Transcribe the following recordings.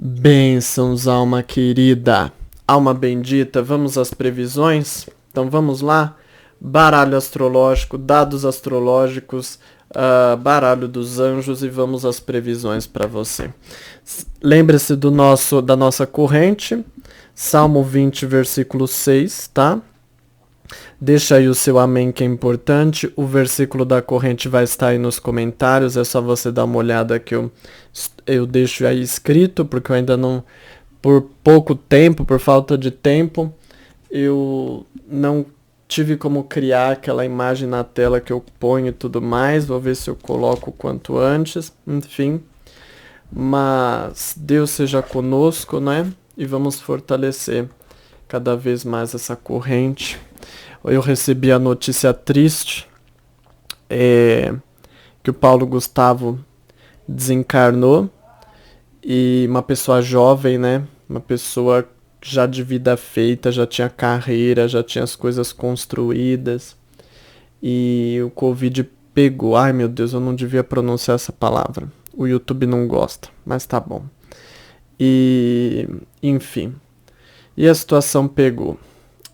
Bênçãos, alma querida, alma bendita, vamos às previsões? Então vamos lá, baralho astrológico, dados astrológicos, baralho dos anjos e vamos às previsões para você. Lembre-se da nossa corrente, Salmo 20, versículo 6, tá? Deixa aí o seu amém que é importante, o versículo da corrente vai estar aí nos comentários, é só você dar uma olhada que eu deixo aí escrito, porque eu ainda não, por pouco tempo, por falta de tempo, eu não tive como criar aquela imagem na tela que eu ponho e tudo mais, vou ver se eu coloco o quanto antes, enfim. Mas Deus seja conosco, né? E vamos fortalecer cada vez mais essa corrente. Eu recebi a notícia triste que o Paulo Gustavo desencarnou, e uma pessoa jovem, né? Uma pessoa já de vida feita, já tinha carreira, já tinha as coisas construídas, e o Covid pegou. Ai meu Deus, eu não devia pronunciar essa palavra. O YouTube não gosta, mas tá bom. E enfim, e a situação pegou.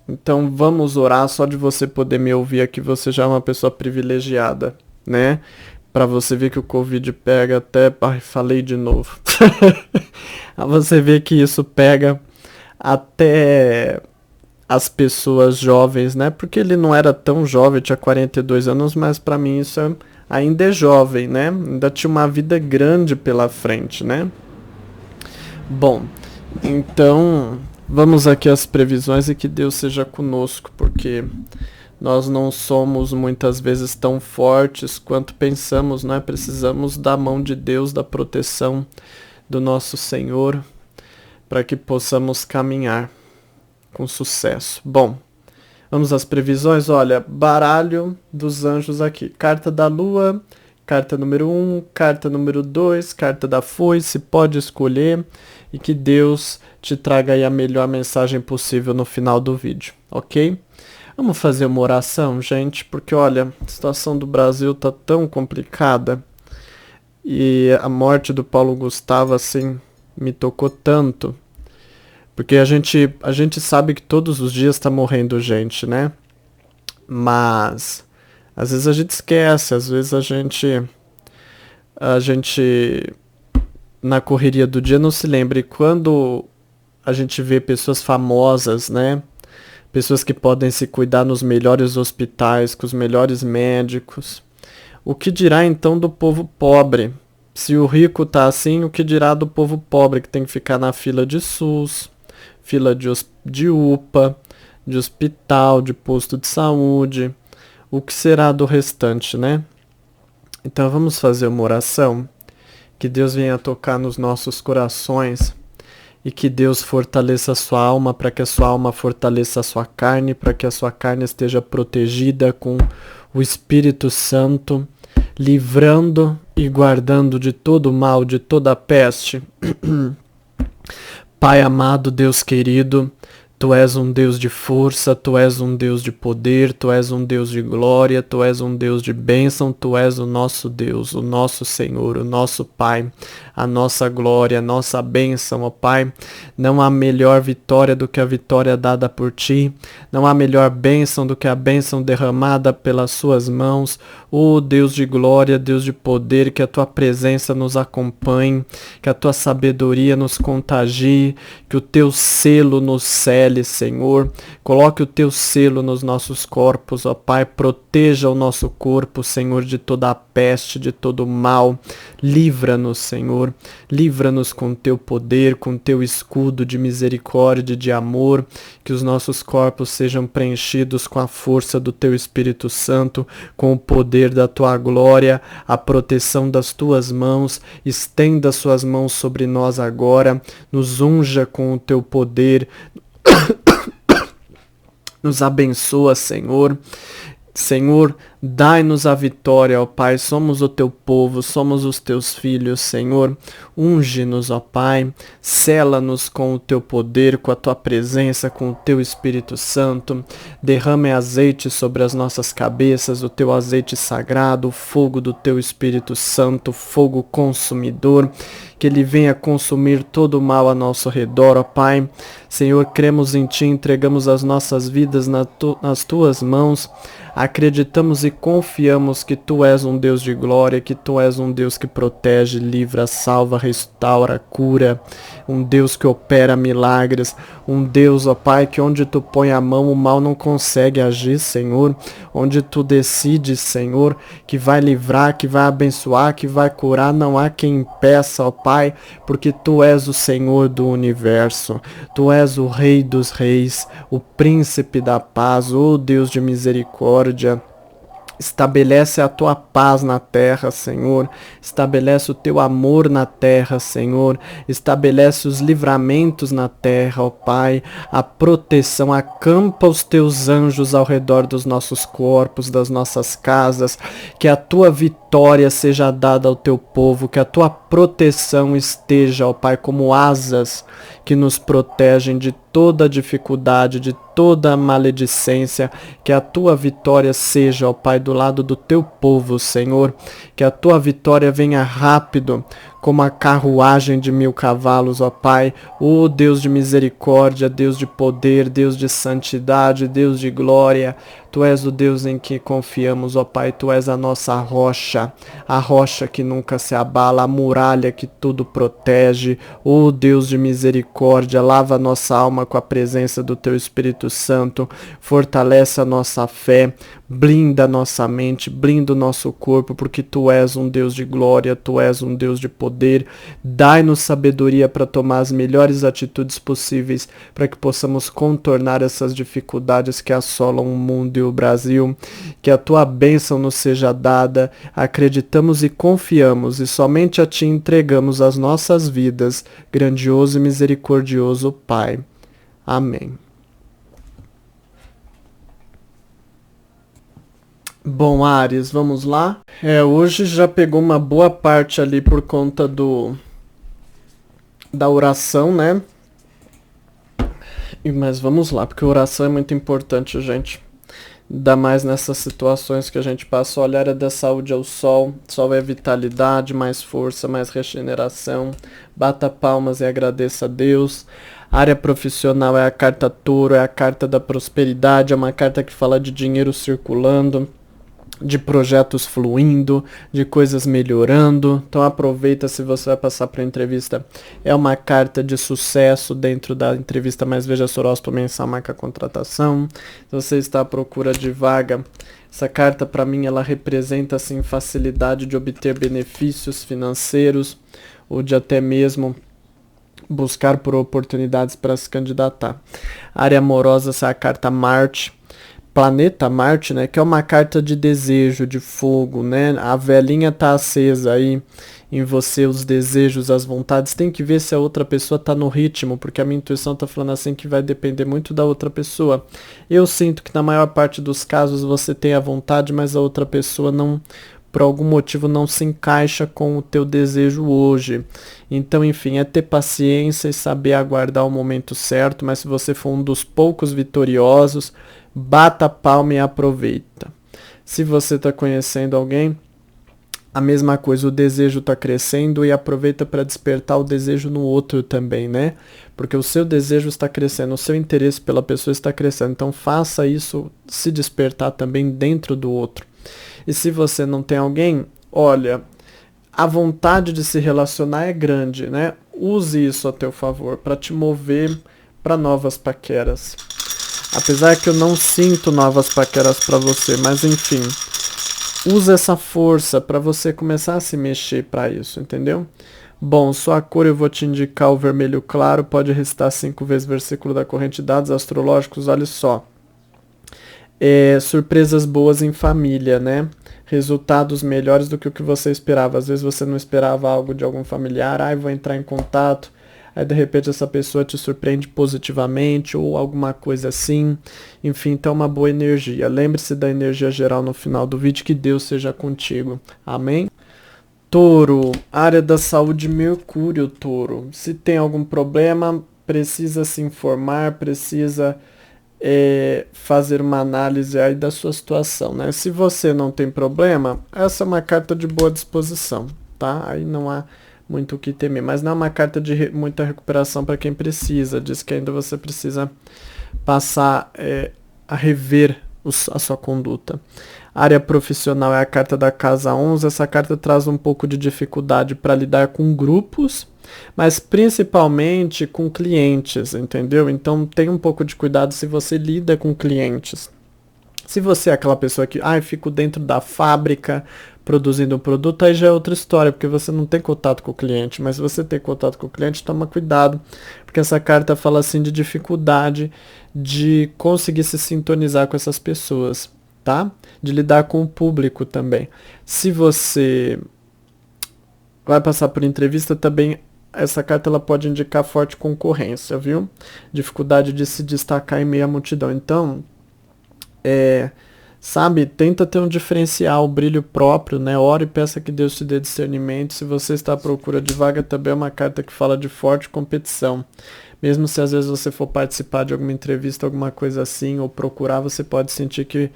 Então vamos orar. Só de você poder me ouvir aqui, você já é uma pessoa privilegiada, né? Pra você ver que o Covid pega até... Ai, falei de novo. Você vê que isso pega até as pessoas jovens, né? Porque ele não era tão jovem, tinha 42 anos, mas pra mim isso ainda é jovem, né? Ainda tinha uma vida grande pela frente, né? Bom, então... Vamos aqui às previsões e que Deus seja conosco, porque nós não somos muitas vezes tão fortes quanto pensamos, né? Precisamos da mão de Deus, da proteção do nosso Senhor, para que possamos caminhar com sucesso. Bom, vamos às previsões. Olha, baralho dos anjos aqui. Carta da Lua, carta número 1, carta número 2, carta da Foice, pode escolher, e que Deus te traga aí a melhor mensagem possível no final do vídeo, ok? Vamos fazer uma oração, gente, porque olha, a situação do Brasil tá tão complicada, e a morte do Paulo Gustavo, assim, me tocou tanto, porque a gente sabe que todos os dias tá morrendo gente, né? Mas às vezes a gente esquece, às vezes a gente na correria do dia não se lembra. E quando a gente vê pessoas famosas, né? Pessoas que podem se cuidar nos melhores hospitais, com os melhores médicos. O que dirá então do povo pobre? Se o rico tá assim, o que dirá do povo pobre que tem que ficar na fila de SUS, fila de UPA, de hospital, de posto de saúde? O que será do restante, né? Então vamos fazer uma oração. Que Deus venha tocar nos nossos corações e que Deus fortaleça a sua alma, para que a sua alma fortaleça a sua carne, para que a sua carne esteja protegida com o Espírito Santo, livrando e guardando de todo mal, de toda peste. Pai amado, Deus querido, Tu és um Deus de força, Tu és um Deus de poder, Tu és um Deus de glória, Tu és um Deus de bênção, Tu és o nosso Deus, o nosso Senhor, o nosso Pai, a nossa glória, a nossa bênção, ó Pai. Não há melhor vitória do que a vitória dada por Ti, não há melhor bênção do que a bênção derramada pelas Suas mãos. Ó Deus de glória, Deus de poder, que a Tua presença nos acompanhe, que a Tua sabedoria nos contagie, que o Teu selo nos cele, Senhor. Coloque o Teu selo nos nossos corpos, ó Pai. Proteja o nosso corpo, Senhor, de toda a peste, de todo o mal. Livra-nos, Senhor. Livra-nos com o Teu poder, com o Teu escudo de misericórdia e de amor. Que os nossos corpos sejam preenchidos com a força do Teu Espírito Santo, com o poder da Tua glória, a proteção das Tuas mãos. Estenda Suas mãos sobre nós agora. Nos unja com o Teu poder. Nos abençoa, Senhor. Senhor, Dai-nos a vitória, ó Pai, somos o teu povo, somos os teus filhos, Senhor. Unge-nos, ó Pai, sela-nos com o teu poder, com a tua presença, com o teu Espírito Santo. Derrame azeite sobre as nossas cabeças, o teu azeite sagrado, o fogo do teu Espírito Santo, fogo consumidor, que ele venha consumir todo o mal a nosso redor, ó Pai. Senhor, cremos em ti, entregamos as nossas vidas nas tuas mãos. Acreditamos e confiamos que tu és um Deus de glória, que tu és um Deus que protege, livra, salva, restaura, cura, um Deus que opera milagres, um Deus, ó Pai, que onde tu põe a mão o mal não consegue agir, Senhor, onde tu decides, Senhor, que vai livrar, que vai abençoar, que vai curar, não há quem impeça, ó Pai, porque tu és o Senhor do universo, tu és o Rei dos reis, o Príncipe da paz, ó Deus de misericórdia. Estabelece a tua paz na terra, Senhor. Estabelece o teu amor na terra, Senhor. Estabelece os livramentos na terra, ó Pai. A proteção, acampa os teus anjos ao redor dos nossos corpos, das nossas casas. Que a tua vitória seja dada ao teu povo. Que a tua proteção esteja, ó Pai, como asas que nos protegem de toda dificuldade, de toda maledicência. Que a tua vitória seja, ó Pai, do lado do teu povo, Senhor. Que a tua vitória venha rápido, como a carruagem de 1000 cavalos, ó Pai. Ó Deus de misericórdia, Deus de poder, Deus de santidade, Deus de glória. Tu és o Deus em que confiamos, ó Pai. Tu és a nossa rocha, a rocha que nunca se abala, a muralha que tudo protege. Ó Deus de misericórdia, lava a nossa alma com a presença do teu Espírito Santo. Fortalece a nossa fé, blinda a nossa mente, blinda o nosso corpo, porque tu és um Deus de glória, tu és um Deus de poder. Dai-nos sabedoria para tomar as melhores atitudes possíveis, para que possamos contornar essas dificuldades que assolam o mundo e o Brasil. Que a tua bênção nos seja dada. Acreditamos e confiamos, e somente a ti entregamos as nossas vidas, grandioso e misericordioso Pai. Amém. Bom, Áries, vamos lá? Hoje já pegou uma boa parte ali por conta da oração, né? Mas vamos lá, porque a oração é muito importante, gente. Ainda mais nessas situações que a gente passa. Olha, a área da saúde é o sol. Sol é vitalidade, mais força, mais regeneração. Bata palmas e agradeça a Deus. A área profissional é a carta touro, é a carta da prosperidade, é uma carta que fala de dinheiro circulando, de projetos fluindo, de coisas melhorando. Então aproveita se você vai passar para a entrevista. É uma carta de sucesso dentro da entrevista, mas veja se horóscopo mensal marca contratação. Se você está à procura de vaga, essa carta para mim ela representa assim facilidade de obter benefícios financeiros ou de até mesmo buscar por oportunidades para se candidatar. A área amorosa, essa é a carta Marte. Planeta Marte, né, que é uma carta de desejo, de fogo, né, a velinha tá acesa aí em você, os desejos, as vontades, tem que ver se a outra pessoa tá no ritmo, porque a minha intuição tá falando assim que vai depender muito da outra pessoa. Eu sinto que na maior parte dos casos você tem a vontade, mas a outra pessoa não, por algum motivo não se encaixa com o teu desejo hoje. Então, enfim, é ter paciência e saber aguardar o momento certo, mas se você for um dos poucos vitoriosos, bata a palma e aproveita. Se você está conhecendo alguém, a mesma coisa, o desejo está crescendo e aproveita para despertar o desejo no outro também, né? Porque o seu desejo está crescendo, o seu interesse pela pessoa está crescendo, então faça isso se despertar também dentro do outro. E se você não tem alguém, olha, a vontade de se relacionar é grande, né? Use isso a teu favor para te mover para novas paqueras. Apesar que eu não sinto novas paqueras para você, mas enfim, usa essa força para você começar a se mexer para isso, entendeu? Bom, sua cor eu vou te indicar o vermelho claro, pode recitar 5 vezes o versículo da corrente, dados astrológicos, olha só. Surpresas boas em família, né? Resultados melhores do que o que você esperava. Às vezes você não esperava algo de algum familiar, vou entrar em contato. aí de repente essa pessoa te surpreende positivamente ou alguma coisa assim. Enfim, então uma boa energia. Lembre-se da energia geral no final do vídeo, que Deus seja contigo. Amém? Touro, área da saúde, Mercúrio, Touro. Se tem algum problema, precisa se informar, precisa fazer uma análise aí da sua situação, né? Se você não tem problema, essa é uma carta de boa disposição, tá? Aí não há muito o que temer, mas não é uma carta de muita recuperação para quem precisa. Diz que ainda você precisa passar a rever a sua conduta. Área profissional é a carta da casa 11. Essa carta traz um pouco de dificuldade para lidar com grupos, mas principalmente com clientes, entendeu? Então tem um pouco de cuidado se você lida com clientes. Se você é aquela pessoa que, fico dentro da fábrica produzindo um produto, aí já é outra história, porque você não tem contato com o cliente. Mas se você tem contato com o cliente, toma cuidado, porque essa carta fala assim de dificuldade de conseguir se sintonizar com essas pessoas, tá? De lidar com o público também. Se você vai passar por entrevista também, essa carta ela pode indicar forte concorrência, viu? Dificuldade de se destacar em meio à multidão. Então, tenta ter um diferencial, brilho próprio, né? Ore e peça que Deus te dê discernimento. Se você está à procura de vaga, também é uma carta que fala de forte competição. Mesmo se às vezes você for participar de alguma entrevista, alguma coisa assim, ou procurar, você pode sentir que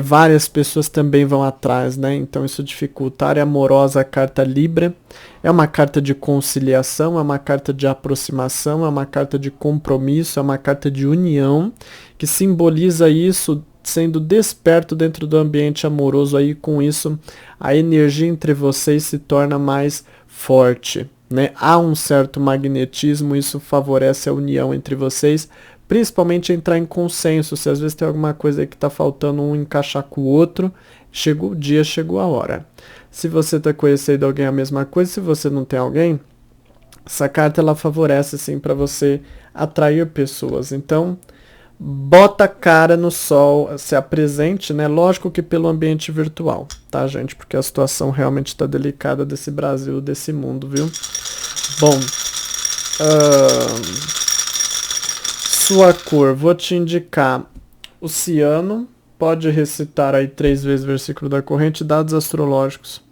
várias pessoas também vão atrás, né? Então isso dificulta. A área amorosa, a carta Libra, é uma carta de conciliação, é uma carta de aproximação, é uma carta de compromisso, é uma carta de união, que simboliza isso sendo desperto dentro do ambiente amoroso. Aí com isso a energia entre vocês se torna mais forte, né? Há um certo magnetismo, isso favorece a união entre vocês, principalmente entrar em consenso. Se às vezes tem alguma coisa aí que está faltando um encaixar com o outro, chegou o dia, chegou a hora. Se você está conhecendo alguém, a mesma coisa. Se você não tem alguém, essa carta ela favorece sim para você atrair pessoas. Então, bota a cara no sol, se apresente, né? Lógico que pelo ambiente virtual, tá, gente? Porque a situação realmente está delicada desse Brasil, desse mundo, viu? Bom, sua cor, vou te indicar o ciano. Pode recitar aí 3 vezes o versículo da corrente, dados astrológicos.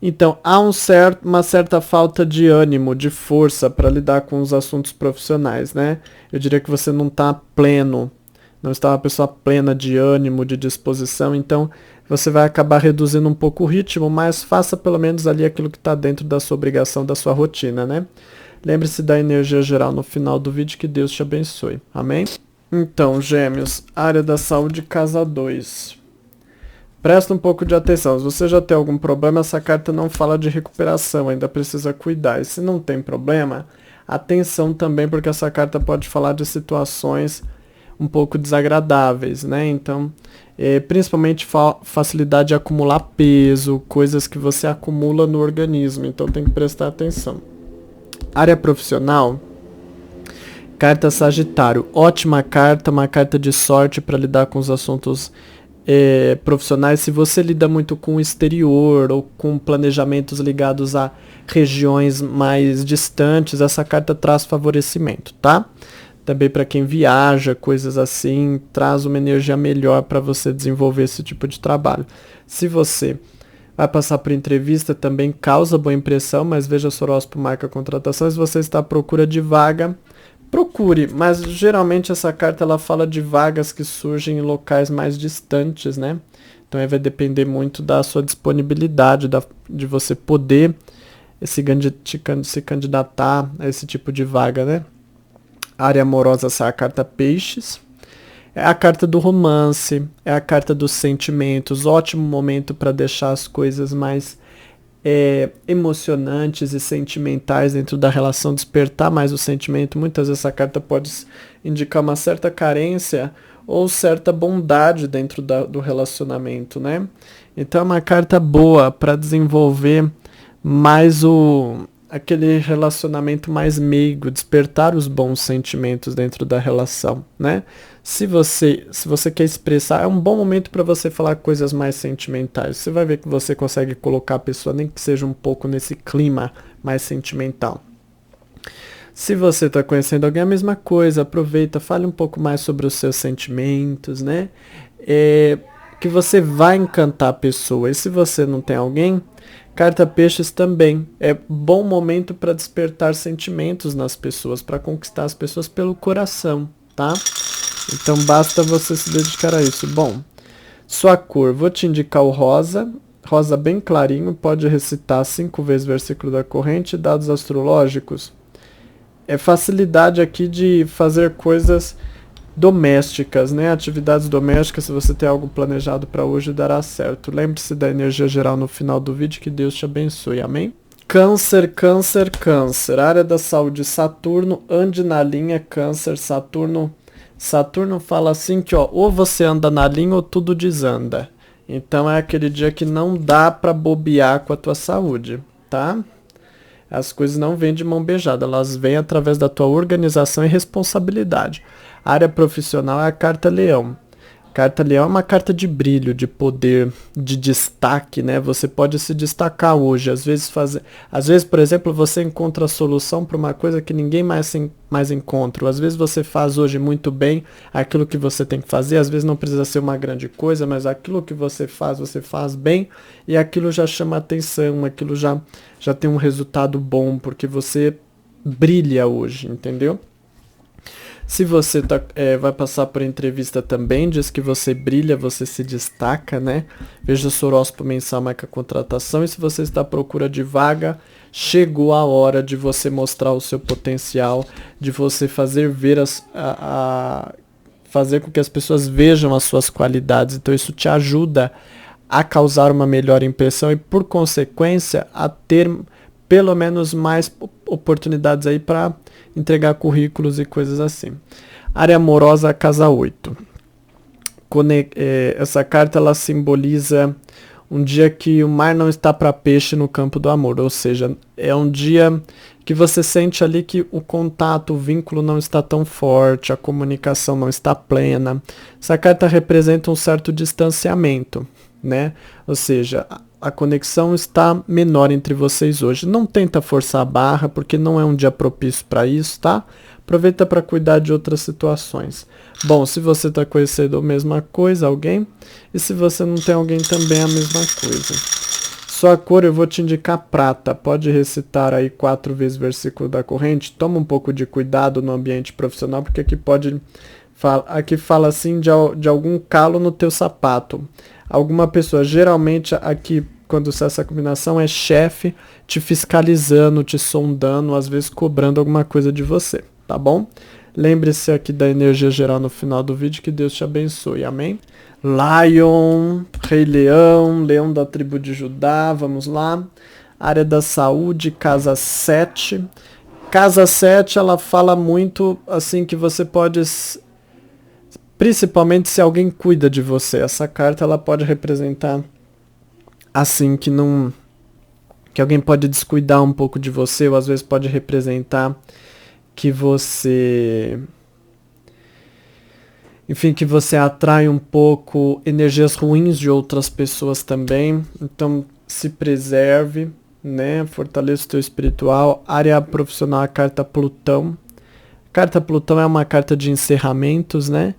Então, há uma certa falta de ânimo, de força para lidar com os assuntos profissionais, né? Eu diria que você não está pleno, não está uma pessoa plena de ânimo, de disposição, então você vai acabar reduzindo um pouco o ritmo, mas faça pelo menos ali aquilo que está dentro da sua obrigação, da sua rotina, né? Lembre-se da energia geral no final do vídeo, que Deus te abençoe. Amém? Então, Gêmeos, área da saúde, casa 2. Presta um pouco de atenção. Se você já tem algum problema, essa carta não fala de recuperação, ainda precisa cuidar. E se não tem problema, atenção também, porque essa carta pode falar de situações um pouco desagradáveis, né? Então, principalmente facilidade de acumular peso, coisas que você acumula no organismo, então tem que prestar atenção. Área profissional, carta Sagitário, ótima carta, uma carta de sorte para lidar com os assuntos profissionais. Se você lida muito com o exterior ou com planejamentos ligados a regiões mais distantes, essa carta traz favorecimento, tá? Também para quem viaja, coisas assim, traz uma energia melhor para você desenvolver esse tipo de trabalho. Se você vai passar por entrevista, também causa boa impressão, mas veja o horóscopo marca contratação. Se você está à procura de vaga, procure, mas geralmente essa carta ela fala de vagas que surgem em locais mais distantes, né? Então aí vai depender muito da sua disponibilidade, de você poder se candidatar a esse tipo de vaga, né? Área amorosa, essa é a carta Peixes. É a carta do romance, é a carta dos sentimentos, ótimo momento para deixar as coisas mais emocionantes e sentimentais dentro da relação, despertar mais o sentimento. Muitas vezes essa carta pode indicar uma certa carência ou certa bondade dentro do relacionamento, né? Então é uma carta boa para desenvolver mais aquele relacionamento mais meigo, despertar os bons sentimentos dentro da relação, né? Se você quer expressar, é um bom momento para você falar coisas mais sentimentais. Você vai ver que você consegue colocar a pessoa, nem que seja um pouco nesse clima mais sentimental. Se você está conhecendo alguém, a mesma coisa, aproveita, fale um pouco mais sobre os seus sentimentos, né? Que você vai encantar a pessoa. E se você não tem alguém, carta peixes também. É bom momento para despertar sentimentos nas pessoas, para conquistar as pessoas pelo coração, tá? Então basta você se dedicar a isso. Bom, sua cor, vou te indicar o rosa. Rosa bem clarinho, pode recitar 5 vezes o versículo da corrente, dados astrológicos. É facilidade aqui de fazer coisas domésticas, né? Atividades domésticas, se você tem algo planejado para hoje, dará certo. Lembre-se da energia geral no final do vídeo, que Deus te abençoe, amém? Câncer, câncer, câncer. Área da saúde, Saturno, ande na linha, câncer, Saturno. Saturno fala assim que, ó, ou você anda na linha ou tudo desanda. Então é aquele dia que não dá para bobear com a tua saúde, tá? As coisas não vêm de mão beijada, elas vêm através da tua organização e responsabilidade. A área profissional é a carta Leão. Carta Leão é uma carta de brilho, de poder, de destaque, né? Você pode se destacar hoje. Às vezes, por exemplo, você encontra a solução para uma coisa que ninguém mais encontra. Ou às vezes você faz hoje muito bem aquilo que você tem que fazer. Às vezes não precisa ser uma grande coisa, mas aquilo que você faz bem e aquilo já chama atenção, aquilo já tem um resultado bom, porque você brilha hoje, entendeu? Se você vai passar por entrevista também, diz que você brilha, você se destaca, né? Veja o seu horóscopo mensal, marca contratação. E se você está à procura de vaga, chegou a hora de você mostrar o seu potencial, de você fazer ver fazer com que as pessoas vejam as suas qualidades. Então isso te ajuda a causar uma melhor impressão e, por consequência, a ter pelo menos mais oportunidades aí para entregar currículos e coisas assim. Área amorosa, casa 8. Essa carta ela simboliza um dia que o mar não está para peixe no campo do amor, ou seja, é um dia que você sente ali que o contato, o vínculo não está tão forte, a comunicação não está plena. Essa carta representa um certo distanciamento, né? Ou seja, a conexão está menor entre vocês hoje. Não tenta forçar a barra, porque não é um dia propício para isso, tá? Aproveita para cuidar de outras situações. Bom, se você está conhecendo a mesma coisa, alguém, e se você não tem alguém também, a mesma coisa. Sua cor, eu vou te indicar prata. Pode recitar aí 4 vezes o versículo da corrente. Toma um pouco de cuidado no ambiente profissional, porque aqui fala assim de algum calo no teu sapato. Alguma pessoa, geralmente aqui, quando sai essa combinação, é chefe te fiscalizando, te sondando, às vezes cobrando alguma coisa de você, tá bom? Lembre-se aqui da energia geral no final do vídeo, que Deus te abençoe, amém? Lion, Rei Leão, Leão da tribo de Judá, vamos lá. Área da saúde, casa 7. Casa 7, ela fala muito, assim, que você pode... Principalmente se alguém cuida de você. Essa carta ela pode representar assim que alguém pode descuidar um pouco de você, ou às vezes pode representar que você atrai um pouco energias ruins de outras pessoas também. Então se preserve, né? Fortaleça o teu espiritual. Área profissional, a carta Plutão. Carta Plutão é uma carta de encerramentos, né?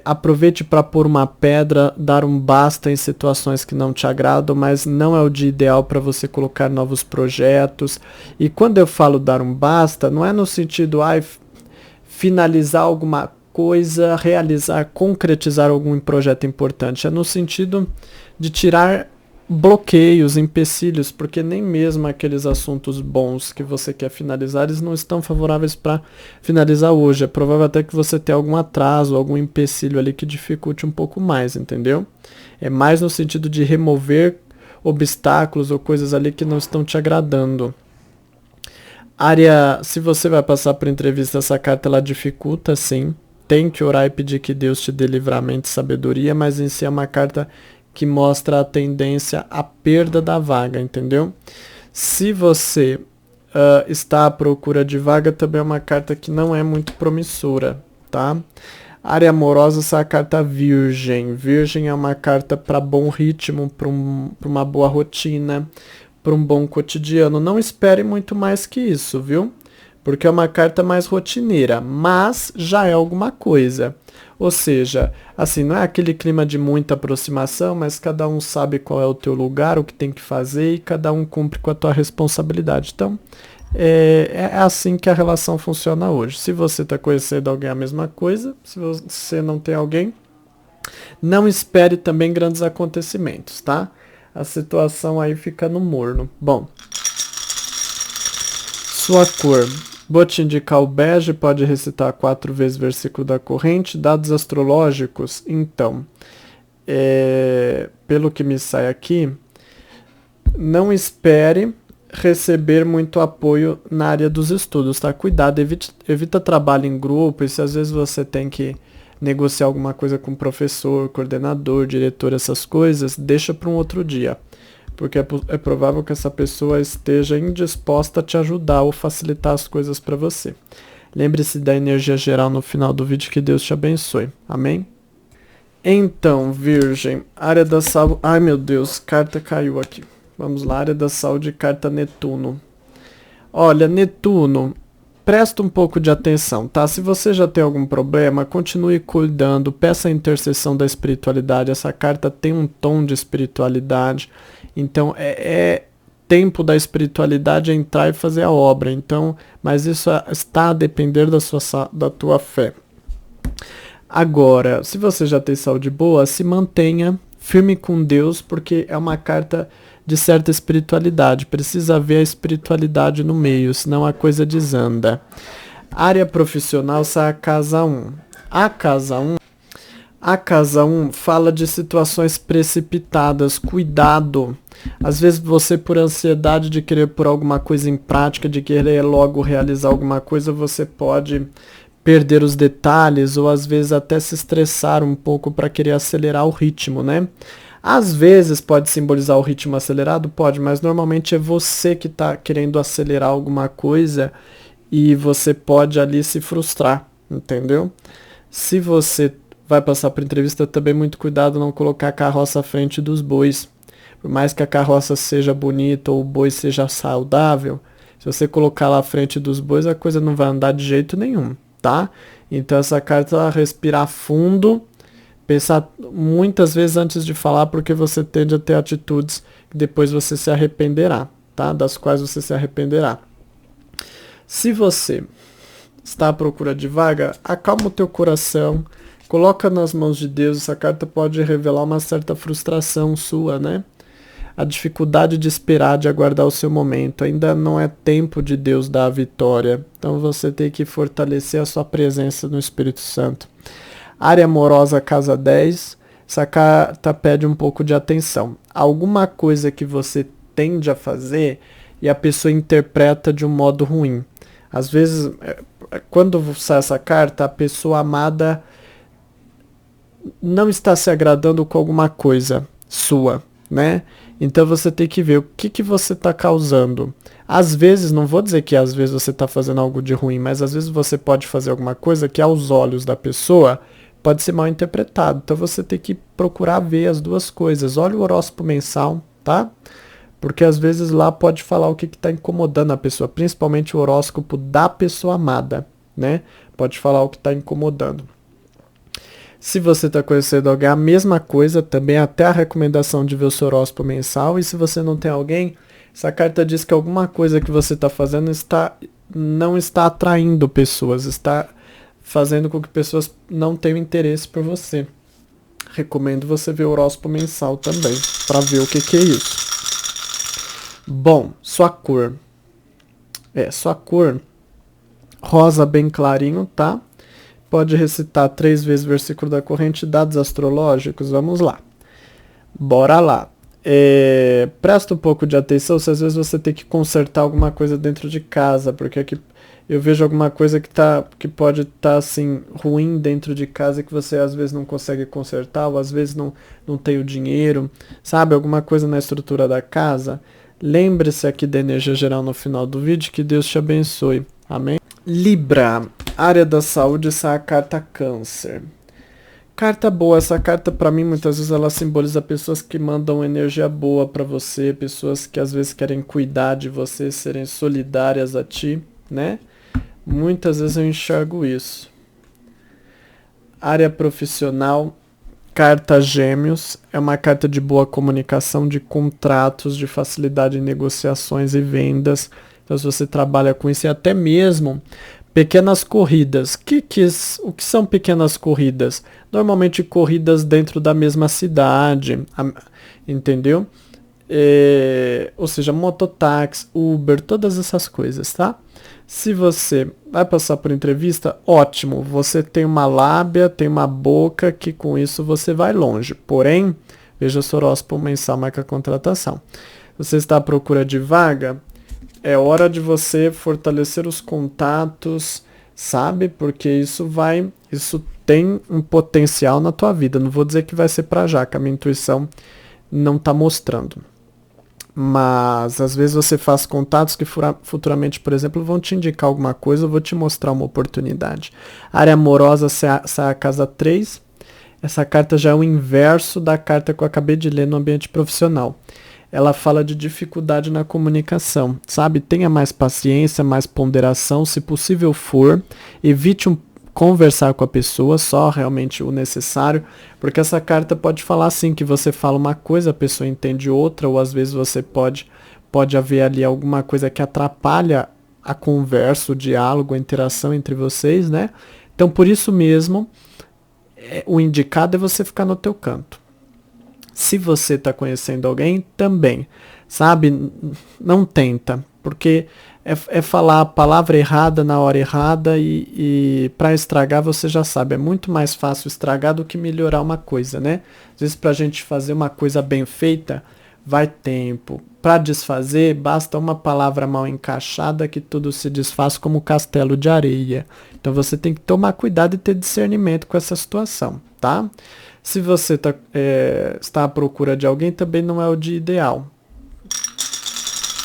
Aproveite para pôr uma pedra, dar um basta em situações que não te agradam, mas não é o dia ideal para você colocar novos projetos. E quando eu falo dar um basta, não é no sentido finalizar alguma coisa, realizar, concretizar algum projeto importante. É no sentido de tirar bloqueios, empecilhos, porque nem mesmo aqueles assuntos bons que você quer finalizar, eles não estão favoráveis para finalizar hoje. É provável até que você tenha algum atraso, algum empecilho ali que dificulte um pouco mais, entendeu? É mais no sentido de remover obstáculos ou coisas ali que não estão te agradando. Se você vai passar por entrevista, essa carta ela dificulta, sim. Tem que orar e pedir que Deus te dê livramento e sabedoria, mas em si é uma carta que mostra a tendência à perda da vaga, entendeu? Se você está à procura de vaga, também é uma carta que não é muito promissora, tá? Área amorosa, essa é a carta Virgem. Virgem é uma carta para bom ritmo, para uma boa rotina, para um bom cotidiano. Não espere muito mais que isso, viu? Porque é uma carta mais rotineira, mas já é alguma coisa. Ou seja, assim, não é aquele clima de muita aproximação, mas cada um sabe qual é o teu lugar, o que tem que fazer e cada um cumpre com a tua responsabilidade. Então, é assim que a relação funciona hoje. Se você está conhecendo alguém, a mesma coisa. Se você não tem alguém, não espere também grandes acontecimentos, tá? A situação aí fica no morno. Bom, sua cor. Vou te indicar o bege, pode recitar 4 vezes o versículo da corrente. Dados astrológicos, então, pelo que me sai aqui, não espere receber muito apoio na área dos estudos, tá? Cuidado, evita trabalho em grupo, e se às vezes você tem que negociar alguma coisa com o professor, coordenador, diretor, essas coisas, deixa para um outro dia. Porque é provável que essa pessoa esteja indisposta a te ajudar ou facilitar as coisas para você. Lembre-se da energia geral no final do vídeo, que Deus te abençoe. Amém? Então, Virgem, área da saúde... Ai, meu Deus, carta caiu aqui. Vamos lá, área da saúde, carta Netuno. Olha, Netuno, presta um pouco de atenção, tá? Se você já tem algum problema, continue cuidando, peça a intercessão da espiritualidade. Essa carta tem um tom de espiritualidade. Então, é tempo da espiritualidade entrar e fazer a obra. Então, mas isso está a depender da tua fé. Agora, se você já tem saúde boa, se mantenha firme com Deus, porque é uma carta de certa espiritualidade. Precisa haver a espiritualidade no meio, senão a coisa desanda. Área profissional, sai a casa 1. A casa 1 fala de situações precipitadas, cuidado. Às vezes você, por ansiedade de querer pôr alguma coisa em prática, de querer logo realizar alguma coisa, você pode perder os detalhes ou às vezes até se estressar um pouco para querer acelerar o ritmo, né? Às vezes pode simbolizar o ritmo acelerado, pode, mas normalmente é você que está querendo acelerar alguma coisa e você pode ali se frustrar, entendeu? Se você vai passar por entrevista, também muito cuidado não colocar a carroça à frente dos bois. Por mais que a carroça seja bonita ou o boi seja saudável, se você colocar lá à frente dos bois, a coisa não vai andar de jeito nenhum, tá? Então essa carta, respirar fundo, pensar muitas vezes antes de falar, porque você tende a ter atitudes que depois você se arrependerá, tá? Das quais você se arrependerá. Se você está à procura de vaga, acalma o teu coração, coloca nas mãos de Deus. Essa carta pode revelar uma certa frustração sua, né? A dificuldade de esperar, de aguardar o seu momento. Ainda não é tempo de Deus dar a vitória. Então você tem que fortalecer a sua presença no Espírito Santo. Área amorosa, casa 10. Essa carta pede um pouco de atenção. Alguma coisa que você tende a fazer e a pessoa interpreta de um modo ruim. Às vezes, quando sai essa carta, a pessoa amada não está se agradando com alguma coisa sua, né? Então você tem que ver o que você está causando. Às vezes, não vou dizer que às vezes você está fazendo algo de ruim, mas às vezes você pode fazer alguma coisa que aos olhos da pessoa pode ser mal interpretado. Então você tem que procurar ver as duas coisas. Olha o horóscopo mensal, tá? Porque às vezes lá pode falar o que está incomodando a pessoa, principalmente o horóscopo da pessoa amada, né? Pode falar o que está incomodando. Se você está conhecendo alguém, a mesma coisa, também até a recomendação de ver o seu horóscopo mensal. E se você não tem alguém, essa carta diz que alguma coisa que você está fazendo não está atraindo pessoas, está fazendo com que pessoas não tenham interesse por você. Recomendo você ver o horóscopo mensal também, para ver o que é isso. Bom, sua cor. Sua cor, rosa bem clarinho, tá? Pode recitar 3 vezes o versículo da corrente. Dados astrológicos, vamos lá. Bora lá. Presta um pouco de atenção se às vezes você tem que consertar alguma coisa dentro de casa, porque aqui eu vejo alguma coisa que pode estar assim, ruim dentro de casa, que você às vezes não consegue consertar, ou às vezes não tem o dinheiro, sabe? Alguma coisa na estrutura da casa. Lembre-se aqui da energia geral no final do vídeo, que Deus te abençoe. Amém? Libra, área da saúde, sai a carta Câncer. Carta boa, essa carta pra mim muitas vezes ela simboliza pessoas que mandam energia boa pra você, pessoas que às vezes querem cuidar de você, serem solidárias a ti, né? Muitas vezes eu enxergo isso. Área profissional, carta Gêmeos, é uma carta de boa comunicação, de contratos, de facilidade em negociações e vendas. Então se você trabalha com isso e até mesmo pequenas corridas. O que são pequenas corridas? Normalmente corridas dentro da mesma cidade, entendeu? Ou seja, mototáxi, Uber, todas essas coisas, tá? Se você vai passar por entrevista, ótimo, você tem uma lábia, tem uma boca, que com isso você vai longe. Porém, veja o horóscopo mensal, marca a contratação. Você está à procura de vaga? É hora de você fortalecer os contatos, sabe? Porque isso tem um potencial na tua vida. Não vou dizer que vai ser pra já, que a minha intuição não tá mostrando. Mas às vezes você faz contatos que futuramente, por exemplo, vão te indicar alguma coisa, eu vou te mostrar uma oportunidade. Área amorosa, sai a casa 3. Essa carta já é o inverso da carta que eu acabei de ler no ambiente profissional. Ela fala de dificuldade na comunicação, sabe? Tenha mais paciência, mais ponderação, se possível for, evite conversar com a pessoa, só realmente o necessário, porque essa carta pode falar assim, que você fala uma coisa, a pessoa entende outra, ou às vezes você pode haver ali alguma coisa que atrapalha a conversa, o diálogo, a interação entre vocês, né? Então, por isso mesmo, o indicado é você ficar no teu canto. Se você está conhecendo alguém, também, sabe? Não tenta, porque é falar a palavra errada na hora errada e para estragar você já sabe, é muito mais fácil estragar do que melhorar uma coisa, né? Às vezes pra gente fazer uma coisa bem feita, vai tempo. Para desfazer, basta uma palavra mal encaixada que tudo se desfaz como castelo de areia. Então você tem que tomar cuidado e ter discernimento com essa situação, tá? Se você está à procura de alguém, também não é o de ideal.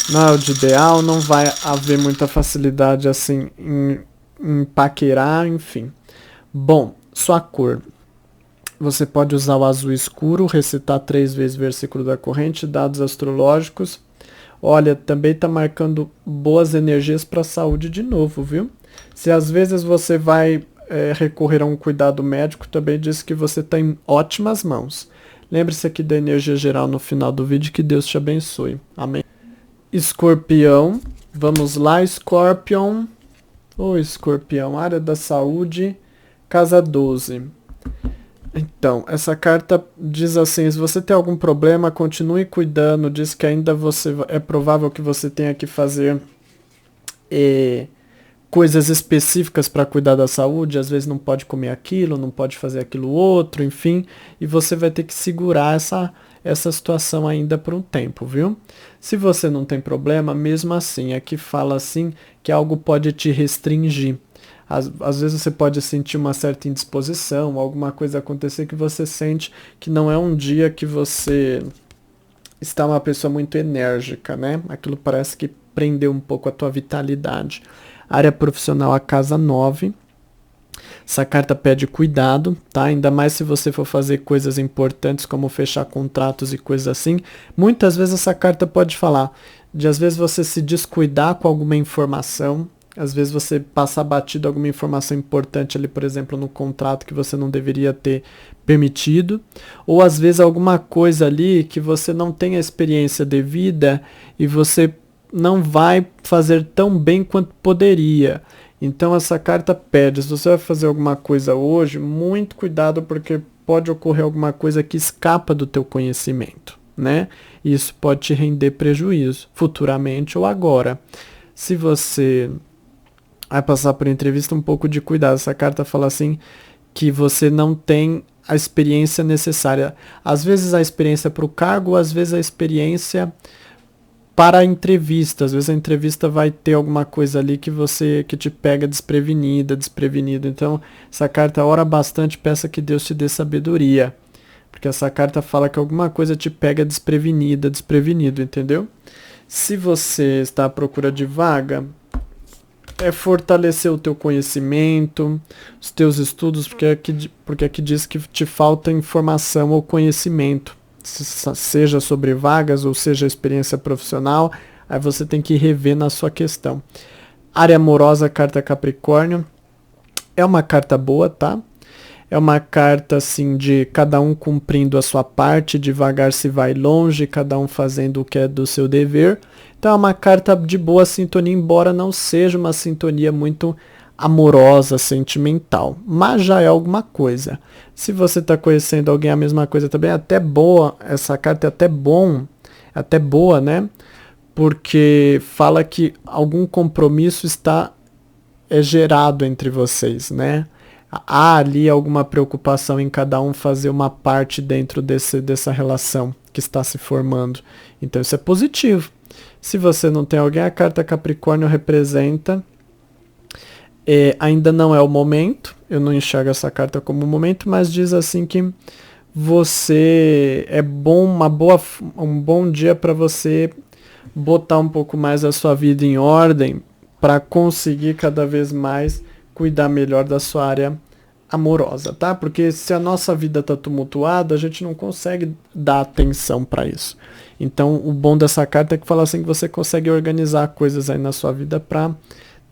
Não é o de ideal, não vai haver muita facilidade assim em paquerar, enfim. Bom, sua cor. Você pode usar o azul escuro, recitar 3 vezes o versículo da corrente, dados astrológicos. Olha, também está marcando boas energias para a saúde de novo, viu? Se às vezes você vai recorrer a um cuidado médico, também diz que você está em ótimas mãos. Lembre-se aqui da energia geral no final do vídeo, que Deus te abençoe. Amém. Escorpião, vamos lá, Scorpion. Escorpião, área da saúde, casa 12. Então, essa carta diz assim, se você tem algum problema, continue cuidando, diz que ainda é provável que você tenha que fazer coisas específicas para cuidar da saúde, às vezes não pode comer aquilo, não pode fazer aquilo outro, enfim, e você vai ter que segurar essa situação ainda por um tempo, viu? Se você não tem problema, mesmo assim, aqui fala assim que algo pode te restringir. Às vezes você pode sentir uma certa indisposição, alguma coisa acontecer que você sente que não é um dia que você está uma pessoa muito enérgica, né? Aquilo parece que prendeu um pouco a tua vitalidade. Área profissional, a casa 9. Essa carta pede cuidado, tá? Ainda mais se você for fazer coisas importantes como fechar contratos e coisas assim. Muitas vezes essa carta pode falar de às vezes você se descuidar com alguma informação, às vezes você passar batido alguma informação importante ali, por exemplo, no contrato que você não deveria ter permitido, ou às vezes alguma coisa ali que você não tem a experiência devida e você não vai fazer tão bem quanto poderia. Então essa carta pede, se você vai fazer alguma coisa hoje, muito cuidado porque pode ocorrer alguma coisa que escapa do teu conhecimento, né? E isso pode te render prejuízo, futuramente ou agora. Se você vai passar por entrevista, um pouco de cuidado. Essa carta fala assim que você não tem a experiência necessária. Às vezes a experiência para o cargo, às vezes a experiência para a entrevista. Às vezes a entrevista vai ter alguma coisa ali que te pega desprevenido. Então, essa carta ora bastante, peça que Deus te dê sabedoria. Porque essa carta fala que alguma coisa te pega desprevenido, entendeu? Se você está à procura de vaga, é fortalecer o teu conhecimento, os teus estudos, porque aqui diz que te falta informação ou conhecimento, seja sobre vagas ou seja experiência profissional, aí você tem que rever na sua questão. Área amorosa, carta Capricórnio, é uma carta boa, tá? É uma carta assim de cada um cumprindo a sua parte, devagar se vai longe, cada um fazendo o que é do seu dever. Então é uma carta de boa sintonia, embora não seja uma sintonia muito amorosa, sentimental, mas já é alguma coisa. Se você está conhecendo alguém a mesma coisa também, é até boa, essa carta é até boa, né? Porque fala que algum compromisso é gerado entre vocês, né? Há ali alguma preocupação em cada um fazer uma parte dentro dessa relação que está se formando. Então isso é positivo. Se você não tem alguém, a carta Capricórnio representa ainda não é o momento, eu não enxergo essa carta como momento, mas diz assim que você é bom, um bom dia para você botar um pouco mais a sua vida em ordem para conseguir cada vez mais cuidar melhor da sua área amorosa, tá? Porque se a nossa vida tá tumultuada, a gente não consegue dar atenção para isso. Então, o bom dessa carta é que fala assim que você consegue organizar coisas aí na sua vida para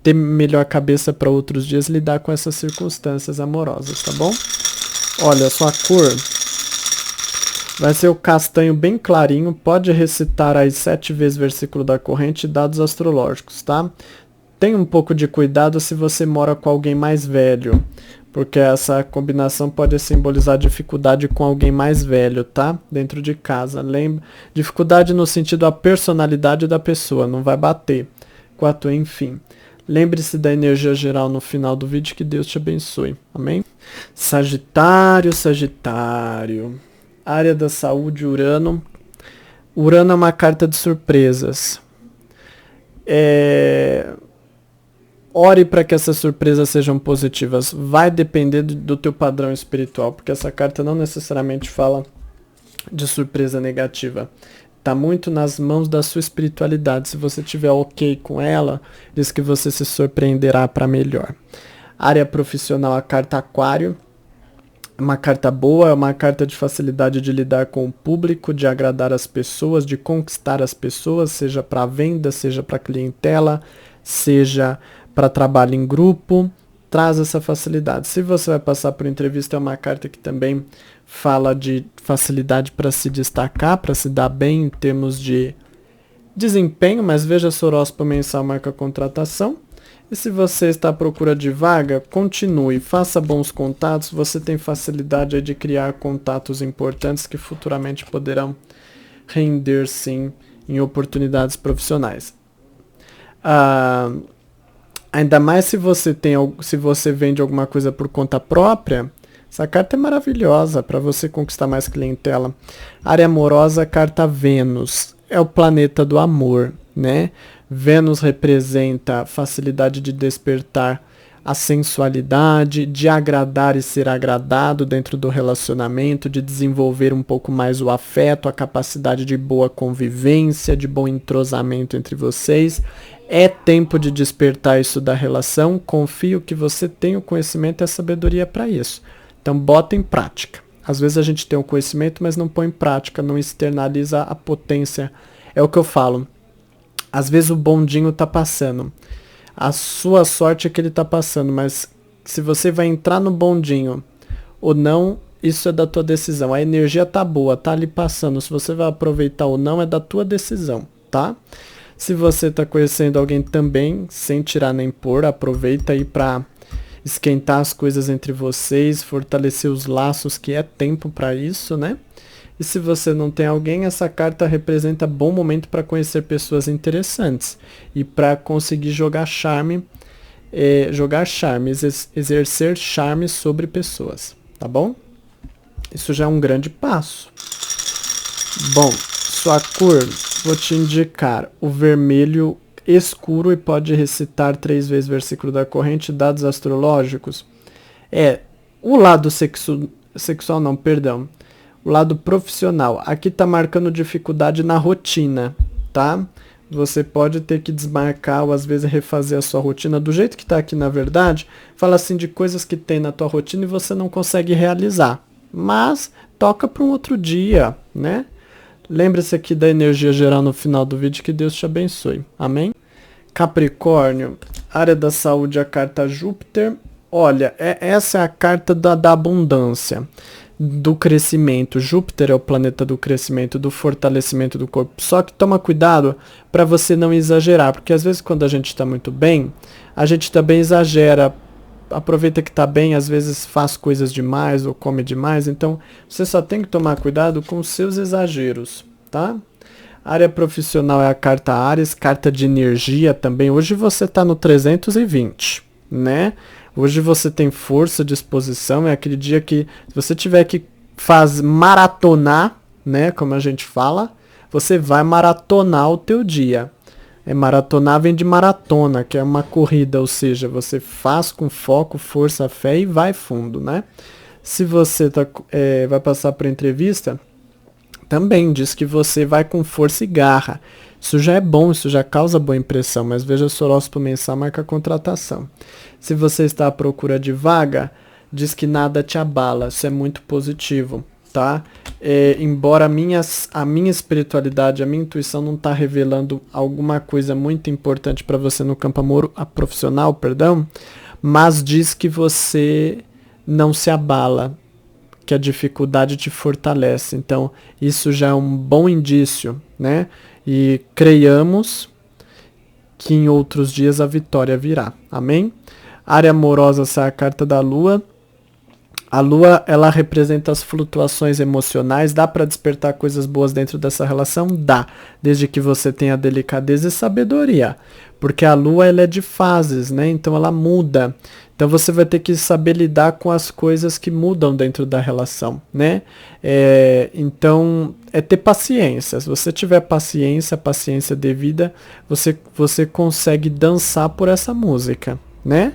ter melhor cabeça para outros dias lidar com essas circunstâncias amorosas, tá bom? Olha, sua cor vai ser o castanho bem clarinho, pode recitar aí 7 vezes versículo da corrente e dados astrológicos, tá? Tenha um pouco de cuidado se você mora com alguém mais velho, porque essa combinação pode simbolizar dificuldade com alguém mais velho, tá? Dentro de casa. Lembra? Dificuldade no sentido da personalidade da pessoa, não vai bater com a tua, enfim. Lembre-se da energia geral no final do vídeo, que Deus te abençoe. Amém? Sagitário, Sagitário. Área da saúde, Urano. Urano é uma carta de surpresas. Ore para que essas surpresas sejam positivas. Vai depender do teu padrão espiritual, porque essa carta não necessariamente fala de surpresa negativa. Está muito nas mãos da sua espiritualidade. Se você tiver ok com ela, diz que você se surpreenderá para melhor. Área profissional, a carta Aquário. É uma carta boa, é uma carta de facilidade de lidar com o público, de agradar as pessoas, de conquistar as pessoas, seja para venda, seja para clientela, seja para trabalho em grupo, traz essa facilidade. Se você vai passar por entrevista, é uma carta que também fala de facilidade para se destacar, para se dar bem em termos de desempenho, mas veja se o horóscopo mensal marca contratação. E se você está à procura de vaga, continue, faça bons contatos, você tem facilidade de criar contatos importantes que futuramente poderão render sim em oportunidades profissionais. Ainda mais se você vende alguma coisa por conta própria, essa carta é maravilhosa para você conquistar mais clientela. Área amorosa, carta Vênus, é o planeta do amor, né? Vênus representa a facilidade de despertar a sensualidade, de agradar e ser agradado dentro do relacionamento, de desenvolver um pouco mais o afeto, a capacidade de boa convivência, de bom entrosamento entre vocês. É tempo de despertar isso da relação. Confio que você tem o conhecimento e a sabedoria para isso. Então bota em prática. Às vezes a gente tem o conhecimento, mas não põe em prática, não externaliza a potência. É o que eu falo. Às vezes o bondinho tá passando. A sua sorte é que ele tá passando, mas se você vai entrar no bondinho ou não, isso é da tua decisão. A energia tá boa, tá ali passando. Se você vai aproveitar ou não, é da tua decisão, tá? Se você tá conhecendo alguém também, sem tirar nem pôr, aproveita aí pra esquentar as coisas entre vocês, fortalecer os laços, que é tempo para isso, né? E se você não tem alguém, essa carta representa bom momento para conhecer pessoas interessantes e para conseguir jogar charme, exercer charme sobre pessoas, tá bom? Isso já é um grande passo. Bom, sua cor, vou te indicar o vermelho escuro e pode recitar 3 vezes versículo da corrente, dados astrológicos. O lado sexual não, perdão. O lado profissional. Aqui tá marcando dificuldade na rotina, tá? Você pode ter que desmarcar ou às vezes refazer a sua rotina do jeito que está aqui na verdade. Fala assim de coisas que tem na tua rotina e você não consegue realizar. Mas toca para um outro dia, né? Lembre-se aqui da energia geral no final do vídeo. Que Deus te abençoe. Amém? Capricórnio, área da saúde, a carta Júpiter. Olha, essa é a carta da abundância, do crescimento. Júpiter é o planeta do crescimento, do fortalecimento do corpo. Só que toma cuidado para você não exagerar, porque às vezes quando a gente está muito bem, a gente também exagera. Aproveita que está bem, às vezes faz coisas demais ou come demais. Então você só tem que tomar cuidado com os seus exageros, tá? Área profissional é a carta Áries, carta de energia também. Hoje você está no 320, né? Hoje você tem força, disposição, é aquele dia que se você tiver que maratonar, né, como a gente fala, você vai maratonar o teu dia. Maratonar vem de maratona, que é uma corrida, ou seja, você faz com foco, força, fé e vai fundo, né? Se você vai passar por entrevista, também diz que você vai com força e garra. Isso já é bom, isso já causa boa impressão, mas veja o horóscopo mensal, marca a contratação. Se você está à procura de vaga, diz que nada te abala, isso é muito positivo, tá? Embora a minha espiritualidade, a minha intuição não está revelando alguma coisa muito importante para você no campo profissional, mas diz que você não se abala, que a dificuldade te fortalece. Então, isso já é um bom indício, né? E creiamos que em outros dias a vitória virá. Amém? Área amorosa, essa é a carta da Lua. A Lua, ela representa as flutuações emocionais. Dá para despertar coisas boas dentro dessa relação? Dá, desde que você tenha delicadeza e sabedoria. Porque a Lua, ela é de fases, né? Então ela muda. Então você vai ter que saber lidar com as coisas que mudam dentro da relação, né? Então é ter paciência. Se você tiver paciência devida, você consegue dançar por essa música, né?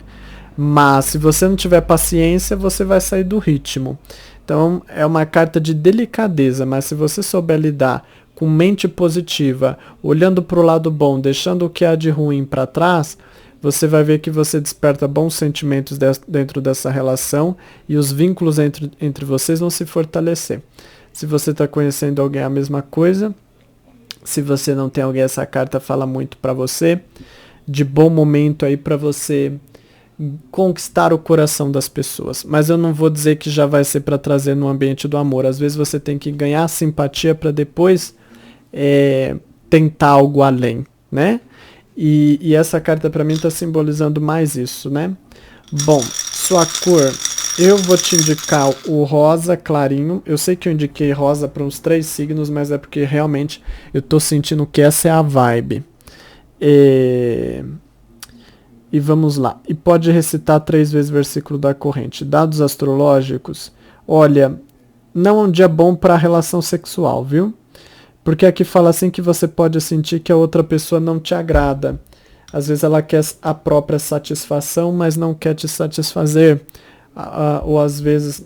Mas se você não tiver paciência, você vai sair do ritmo. Então é uma carta de delicadeza, mas se você souber lidar com mente positiva, olhando para o lado bom, deixando o que há de ruim para trás, você vai ver que você desperta bons sentimentos dentro dessa relação e os vínculos entre vocês vão se fortalecer. Se você está conhecendo alguém, a mesma coisa. Se você não tem alguém, essa carta fala muito para você. De bom momento aí para você conquistar o coração das pessoas. Mas eu não vou dizer que já vai ser para trazer no ambiente do amor. Às vezes você tem que ganhar simpatia para depois tentar algo além, né? E essa carta para mim está simbolizando mais isso, né? Bom, sua cor, eu vou te indicar o rosa clarinho. Eu sei que eu indiquei rosa para uns 3 signos, mas é porque realmente eu tô sentindo que essa é a vibe. E vamos lá. E pode recitar 3 vezes o versículo da corrente. Dados astrológicos, olha, não é um dia bom para relação sexual, viu? Porque aqui fala assim que você pode sentir que a outra pessoa não te agrada. Às vezes ela quer a própria satisfação, mas não quer te satisfazer. Ou às vezes,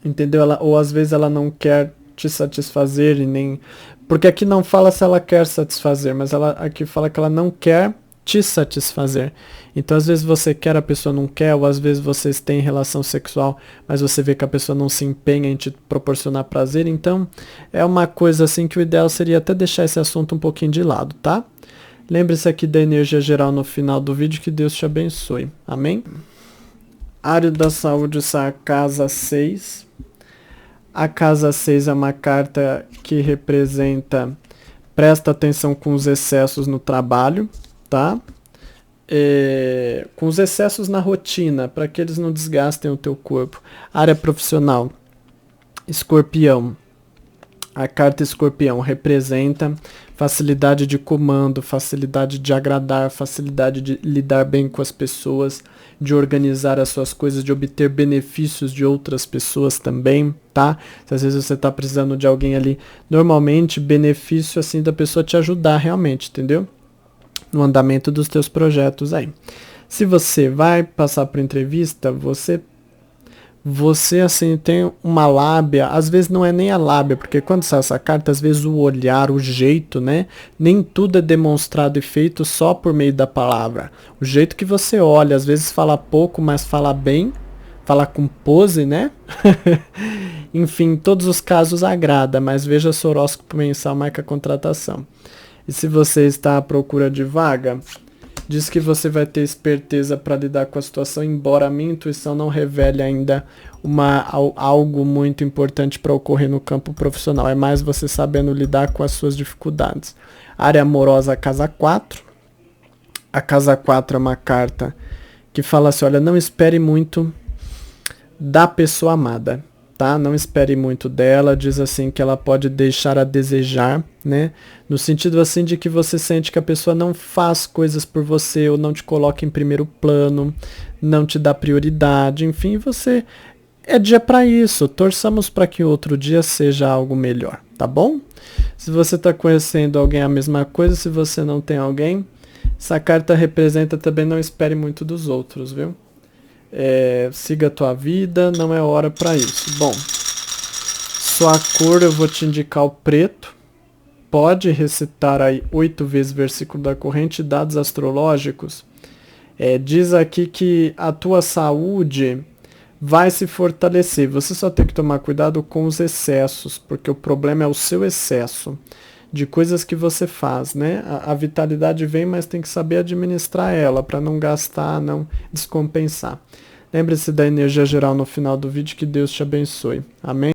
entendeu? Ou às vezes ela não quer te satisfazer e nem... Porque aqui não fala se ela quer satisfazer, mas aqui fala que ela não quer te satisfazer. Então às vezes você quer, a pessoa não quer, ou às vezes vocês têm relação sexual, mas você vê que a pessoa não se empenha em te proporcionar prazer. Então é uma coisa assim que o ideal seria até deixar esse assunto um pouquinho de lado, tá? Lembre-se aqui da energia geral no final do vídeo, que Deus te abençoe. Amém? Área da saúde, essa é a casa 6. A casa 6 é uma carta que representa, presta atenção com os excessos no trabalho, tá? Com os excessos na rotina, para que eles não desgastem o teu corpo. Área profissional, Escorpião. A carta Escorpião representa facilidade de comando, facilidade de agradar, facilidade de lidar bem com as pessoas, de organizar as suas coisas, de obter benefícios de outras pessoas também, tá? Se às vezes você tá precisando de alguém ali, normalmente benefício assim da pessoa te ajudar realmente, entendeu? No andamento dos teus projetos aí. Se você vai passar por entrevista, você Você, assim, tem uma lábia, às vezes não é nem a lábia, porque quando sai essa carta, às vezes o olhar, o jeito, né? Nem tudo é demonstrado e feito só por meio da palavra. O jeito que você olha, às vezes fala pouco, mas fala bem, fala com pose, né? Enfim, em todos os casos agrada, mas veja seu horóscopo mensal, marca a contratação. E se você está à procura de vaga, diz que você vai ter esperteza para lidar com a situação, embora a minha intuição não revele ainda algo muito importante para ocorrer no campo profissional. É mais você sabendo lidar com as suas dificuldades. Área amorosa, casa 4. A casa 4 é uma carta que fala assim, olha, não espere muito da pessoa amada. Tá? Não espere muito dela, diz assim que ela pode deixar a desejar, né? No sentido assim de que você sente que a pessoa não faz coisas por você ou não te coloca em primeiro plano, não te dá prioridade, enfim, você é dia para isso. Torçamos para que outro dia seja algo melhor, tá bom? Se você está conhecendo alguém a mesma coisa, se você não tem alguém, essa carta representa também não espere muito dos outros, viu? Siga a tua vida, não é hora para isso. Bom, sua cor eu vou te indicar o preto. Pode recitar aí 8 vezes o versículo da corrente, dados astrológicos. Diz aqui que a tua saúde vai se fortalecer. Você só tem que tomar cuidado com os excessos, porque o problema é o seu excesso de coisas que você faz, né? A vitalidade vem, mas tem que saber administrar ela para não gastar, não descompensar. Lembre-se da energia geral no final do vídeo, que Deus te abençoe. Amém?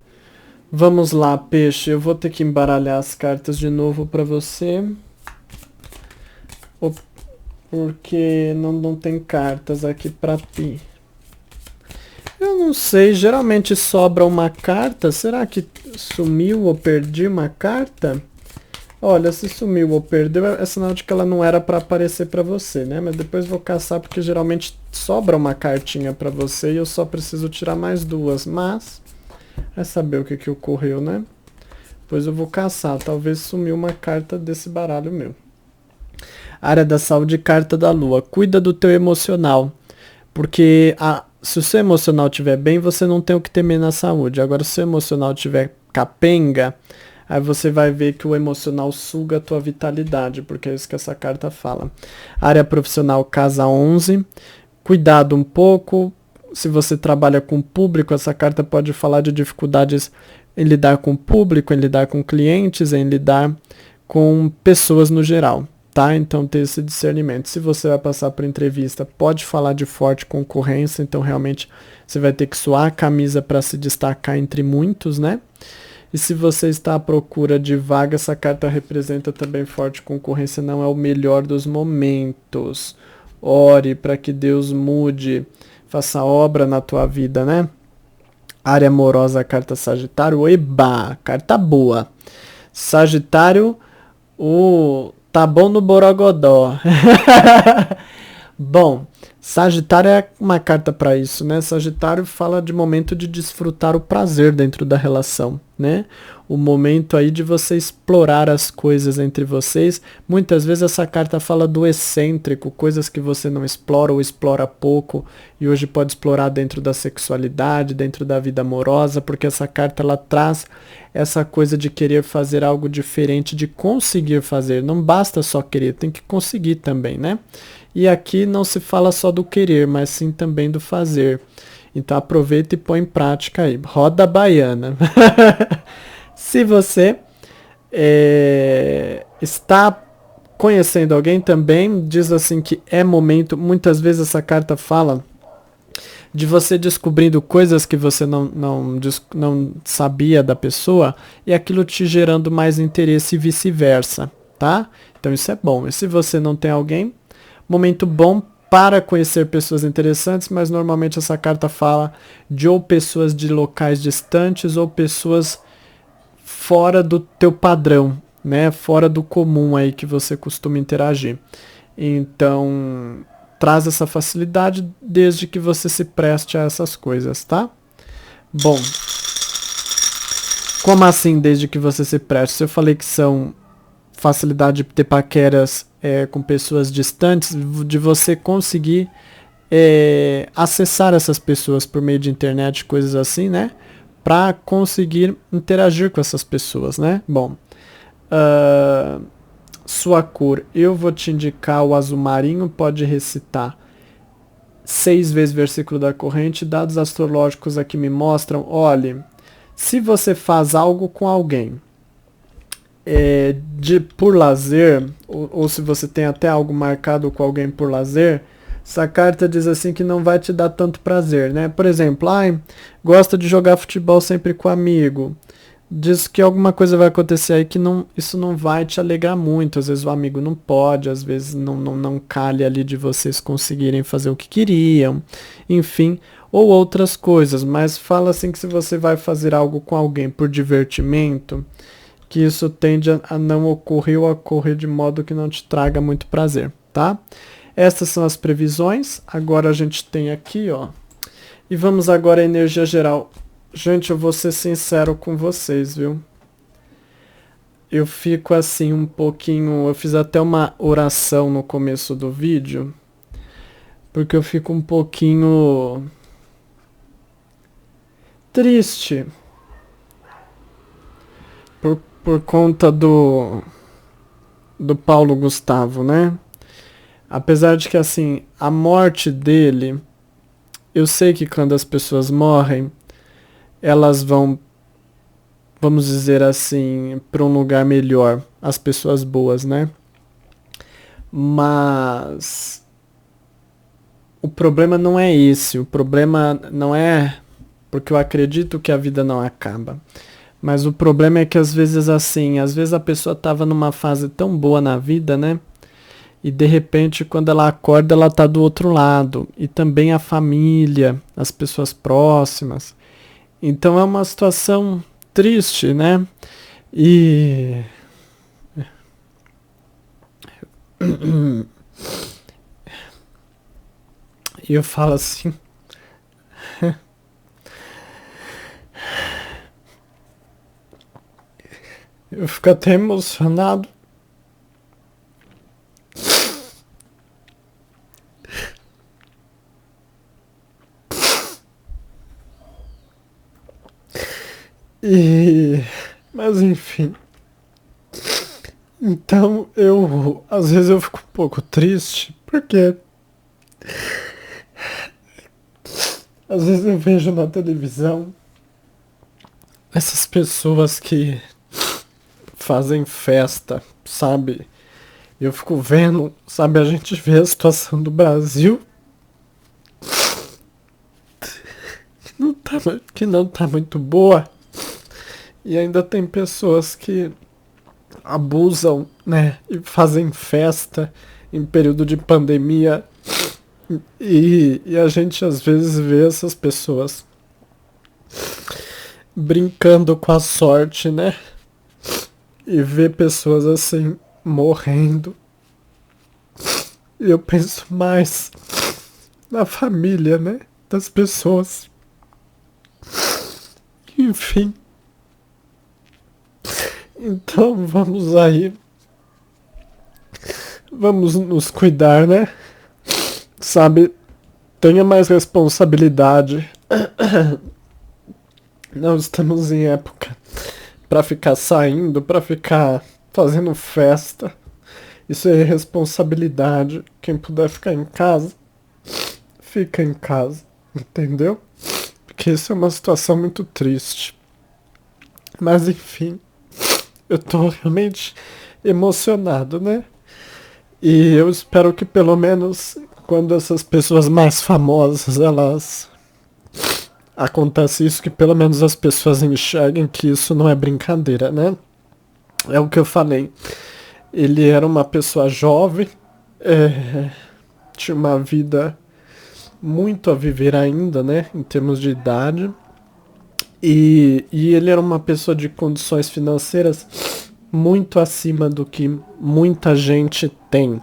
Vamos lá, peixe. Eu vou ter que embaralhar as cartas de novo para você, porque não tem cartas aqui para ti. Eu não sei, geralmente sobra uma carta. Será que sumiu ou perdi uma carta? Olha, se sumiu ou perdeu, é sinal de que ela não era para aparecer para você, né? Mas depois vou caçar, porque geralmente sobra uma cartinha para você e eu só preciso tirar mais 2. Mas, é saber o que ocorreu, né? Depois eu vou caçar, talvez sumiu uma carta desse baralho meu. Área da saúde, carta da lua. Cuida do teu emocional, porque se o seu emocional estiver bem, você não tem o que temer na saúde. Agora, se o seu emocional estiver capenga, aí você vai ver que o emocional suga a tua vitalidade, porque é isso que essa carta fala. Área profissional, casa 11. Cuidado um pouco. Se você trabalha com público, essa carta pode falar de dificuldades em lidar com o público, em lidar com clientes, em lidar com pessoas no geral, tá? Então, ter esse discernimento. Se você vai passar por entrevista, pode falar de forte concorrência, então realmente você vai ter que suar a camisa para se destacar entre muitos, né? E se você está à procura de vaga, essa carta representa também forte concorrência, não é o melhor dos momentos. Ore para que Deus mude, faça obra na tua vida, né? Área amorosa, carta Sagitário, eba, carta boa. Sagitário, tá bom no Borogodó. Bom, Sagitário é uma carta para isso, né? Sagitário fala de momento de desfrutar o prazer dentro da relação, né? O momento aí de você explorar as coisas entre vocês. Muitas vezes essa carta fala do excêntrico, coisas que você não explora ou explora pouco e hoje pode explorar dentro da sexualidade, dentro da vida amorosa, porque essa carta ela traz essa coisa de querer fazer algo diferente, de conseguir fazer. Não basta só querer, tem que conseguir também, né? E aqui não se fala só do querer, mas sim também do fazer. Então aproveita e põe em prática aí. Roda a baiana. Se você está conhecendo alguém também, diz assim que é momento, muitas vezes essa carta fala de você descobrindo coisas que você não sabia da pessoa e aquilo te gerando mais interesse e vice-versa, tá? Então isso é bom. E se você não tem alguém, momento bom para conhecer pessoas interessantes, mas normalmente essa carta fala de ou pessoas de locais distantes ou pessoas fora do teu padrão, né? Fora do comum aí que você costuma interagir. Então, traz essa facilidade desde que você se preste a essas coisas, tá? Bom, como assim desde que você se preste? Se eu falei que são facilidade de ter paqueras com pessoas distantes, de você conseguir acessar essas pessoas por meio de internet, coisas assim, né? Para conseguir interagir com essas pessoas, né? Bom, sua cor, eu vou te indicar o azul marinho, pode recitar 6 vezes versículo da corrente. Dados astrológicos aqui me mostram, olhe, se você faz algo com alguém por lazer, ou se você tem até algo marcado com alguém por lazer, essa carta diz assim que não vai te dar tanto prazer, né? Por exemplo, gosta de jogar futebol sempre com amigo. Diz que alguma coisa vai acontecer aí que isso não vai te alegrar muito. Às vezes o amigo não pode, às vezes não calha ali de vocês conseguirem fazer o que queriam, enfim, ou outras coisas. Mas fala assim que se você vai fazer algo com alguém por divertimento, que isso tende a não ocorrer ou a ocorrer de modo que não te traga muito prazer, tá? Essas são as previsões. Agora a gente tem aqui, ó. E vamos agora à energia geral. Gente, eu vou ser sincero com vocês, viu? Eu fico assim um pouquinho... Eu fiz até uma oração no começo do vídeo. Porque eu fico um pouquinho... triste. Por conta do Paulo Gustavo, né? Apesar de que, assim, a morte dele, eu sei que quando as pessoas morrem, elas vão, vamos dizer assim, para um lugar melhor, as pessoas boas, né? Mas o problema não é esse, o problema não é porque eu acredito que a vida não acaba. Mas o problema é que às vezes a pessoa estava numa fase tão boa na vida, né? E de repente, quando ela acorda, ela tá do outro lado. E também a família, as pessoas próximas. Então é uma situação triste, né? E eu falo assim. Eu fico até emocionado. Mas enfim. Então às vezes eu fico um pouco triste, porque às vezes eu vejo na televisão essas pessoas que fazem festa, sabe? Eu fico vendo, sabe, a gente vê a situação do Brasil que não tá muito boa. E ainda tem pessoas que abusam, né? E fazem festa em período de pandemia. E a gente às vezes vê essas pessoas brincando com a sorte, né? E vê pessoas assim morrendo. E eu penso mais na família, né? Das pessoas. Enfim. Então vamos aí. Vamos nos cuidar, né? Sabe? Tenha mais responsabilidade. Não estamos em época pra ficar saindo, pra ficar fazendo festa. Isso é responsabilidade. Quem puder ficar em casa, fica em casa. Entendeu? Porque isso é uma situação muito triste. Mas enfim, eu tô realmente emocionado, né? E eu espero que pelo menos quando essas pessoas mais famosas, elas... acontece isso, que pelo menos as pessoas enxerguem que isso não é brincadeira, né? É o que eu falei. Ele era uma pessoa jovem, tinha uma vida muito a viver ainda, né? Em termos de idade. E ele era uma pessoa de condições financeiras muito acima do que muita gente tem.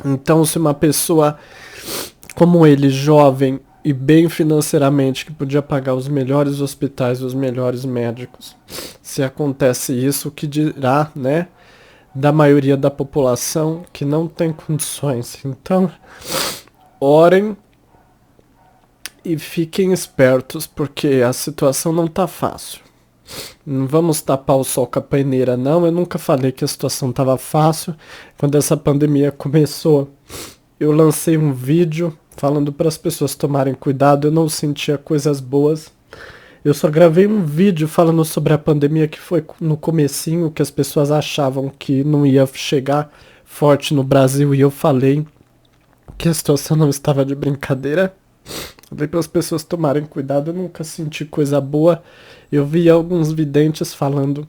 Então, se uma pessoa como ele, jovem e bem financeiramente, que podia pagar os melhores hospitais, os melhores médicos, se acontece isso, o que dirá, né, da maioria da população que não tem condições? Então, orem e fiquem espertos, porque a situação não tá fácil. Não vamos tapar o sol com a peneira, não. Eu nunca falei que a situação tava fácil. Quando essa pandemia começou, eu lancei um vídeo falando para as pessoas tomarem cuidado. Eu não sentia coisas boas. Eu só gravei um vídeo falando sobre a pandemia que foi no comecinho, que as pessoas achavam que não ia chegar forte no Brasil, e eu falei que a situação não estava de brincadeira. Falei para as pessoas tomarem cuidado. Eu nunca senti coisa boa. Eu vi alguns videntes falando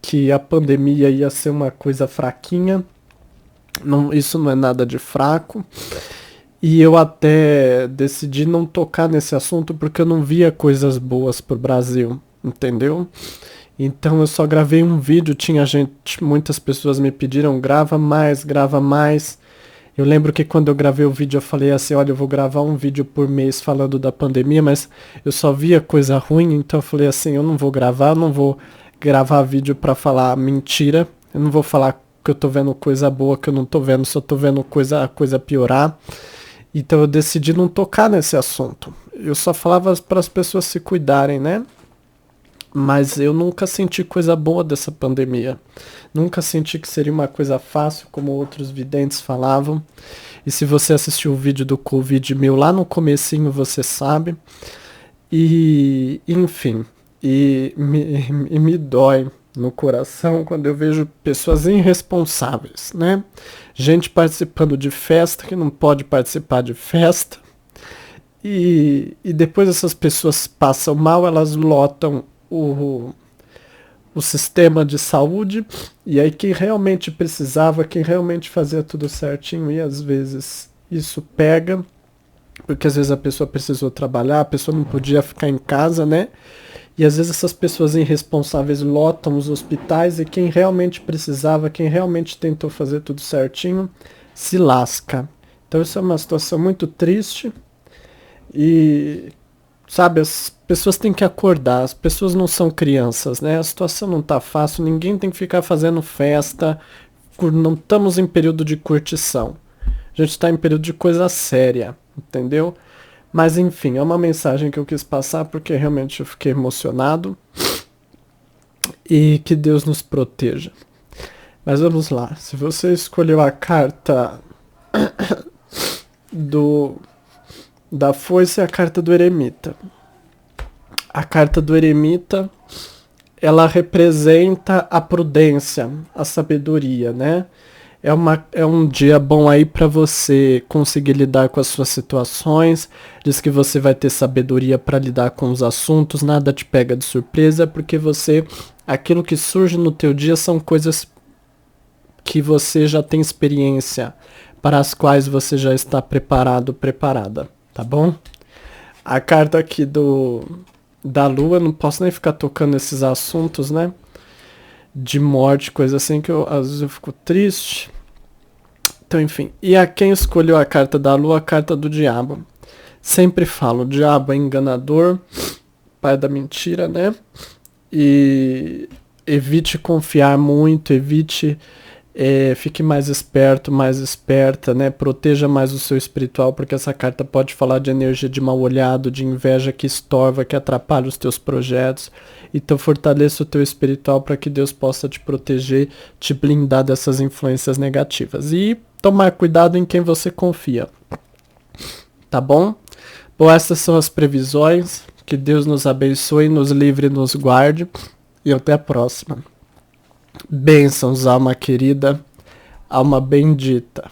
que a pandemia ia ser uma coisa fraquinha. Não, isso não é nada de fraco. E eu até decidi não tocar nesse assunto porque eu não via coisas boas pro Brasil, entendeu? Então eu só gravei um vídeo, tinha gente, muitas pessoas me pediram, grava mais, grava mais. Eu lembro que quando eu gravei o vídeo eu falei assim, olha, eu vou gravar um vídeo por mês falando da pandemia, mas eu só via coisa ruim, então eu falei assim, eu não vou gravar vídeo pra falar mentira, eu não vou falar que eu tô vendo coisa boa que eu não tô vendo, só tô vendo coisa piorar. Então eu decidi não tocar nesse assunto. Eu só falava para as pessoas se cuidarem, né? Mas eu nunca senti coisa boa dessa pandemia. Nunca senti que seria uma coisa fácil, como outros videntes falavam. E se você assistiu o vídeo do Covid meu lá no comecinho, você sabe. E, enfim, me dói no coração quando eu vejo pessoas irresponsáveis, né? Gente participando de festa que não pode participar de festa. E depois essas pessoas passam mal, elas lotam o sistema de saúde, e aí quem realmente precisava, quem realmente fazia tudo certinho, e às vezes isso pega, porque às vezes a pessoa precisou trabalhar, a pessoa não podia ficar em casa, né? E às vezes essas pessoas irresponsáveis lotam os hospitais, e quem realmente precisava, quem realmente tentou fazer tudo certinho, se lasca. Então isso é uma situação muito triste. E, sabe, as pessoas têm que acordar, as pessoas não são crianças, né? A situação não tá fácil, ninguém tem que ficar fazendo festa, não estamos em período de curtição. A gente tá em período de coisa séria, entendeu? Mas enfim, é uma mensagem que eu quis passar porque realmente eu fiquei emocionado. E que Deus nos proteja. Mas vamos lá, se você escolheu a carta da foice, é a carta do eremita. A carta do eremita, ela representa a prudência, a sabedoria, né? É um dia bom aí para você conseguir lidar com as suas situações. Diz que você vai ter sabedoria para lidar com os assuntos, nada te pega de surpresa, porque aquilo que surge no teu dia são coisas que você já tem experiência, para as quais você já está preparado, preparada, tá bom? A carta aqui da lua, não posso nem ficar tocando esses assuntos, né? De morte, coisa assim, que às vezes eu fico triste. Então, enfim. E a quem escolheu a carta da lua, a carta do diabo. Sempre falo, o diabo é enganador, pai da mentira, né? E evite confiar muito, fique mais esperto, mais esperta, né? Proteja mais o seu espiritual, porque essa carta pode falar de energia de mal olhado, de inveja que estorva, que atrapalha os teus projetos. Então fortaleça o teu espiritual para que Deus possa te proteger, te blindar dessas influências negativas. E tomar cuidado em quem você confia. Tá bom? Bom, essas são as previsões. Que Deus nos abençoe, nos livre e nos guarde. E até a próxima. Bênçãos, alma querida, alma bendita.